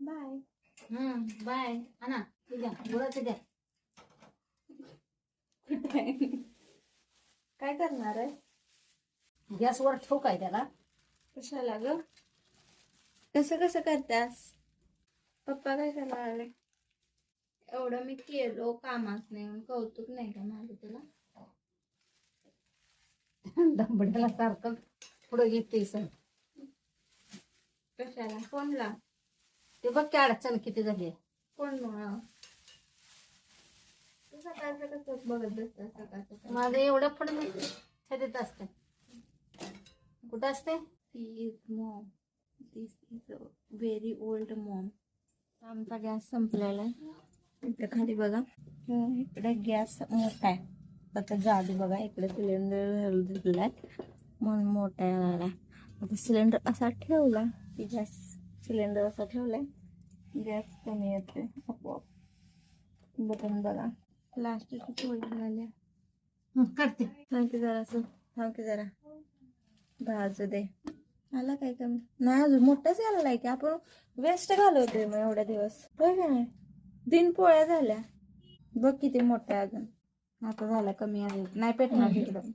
Bye. Bye. आणा द्या गुळाचं द्या. काय करणार आहे? गॅसवर ठेवू काय त्याला? कशाला ग? कसं करतास? पप्पा काय करायला आले? एवढं मी केलो कामात नाही कौतुक नाही का माझं तुला? दंबड्याला सारखं पुढे घेते सर. कशाला? कोणला? ते बघ की अडचण किती झाली. कोण मुळे? तू सकाळचं कसं बघत बसता सकाळचं? माझं एवढं पुढे छेदत असते. कुठं असते? ती is Maugham. This is a very old Maugham. आमचा गॅस संपलेला आहे. इकडे खाली बघा. इकडे गॅस मोठा आहे. आता जाडी बघा इकडे सिलेंडर दिलेला आहे म्हणून मोठा आहे. आता सिलेंडर असा ठेवला की गॅस सिलेंडर असा ठेवलाय गॅस कमी येते आपोआप. बटन बघा प्लास्टिकची पोळी झाल्या. करते. थांब की जरा भाजू दे. आला काय कमी? नाही अजून मोठाच आलेला की आपण वेस्ट घालवतोय मग एवढ्या दिवस. होय का नाही? 3 पोळ्या झाल्या. बघ किती मोठ्या अजून. आता झाला कमी आले नाही पेटणार तिकडं.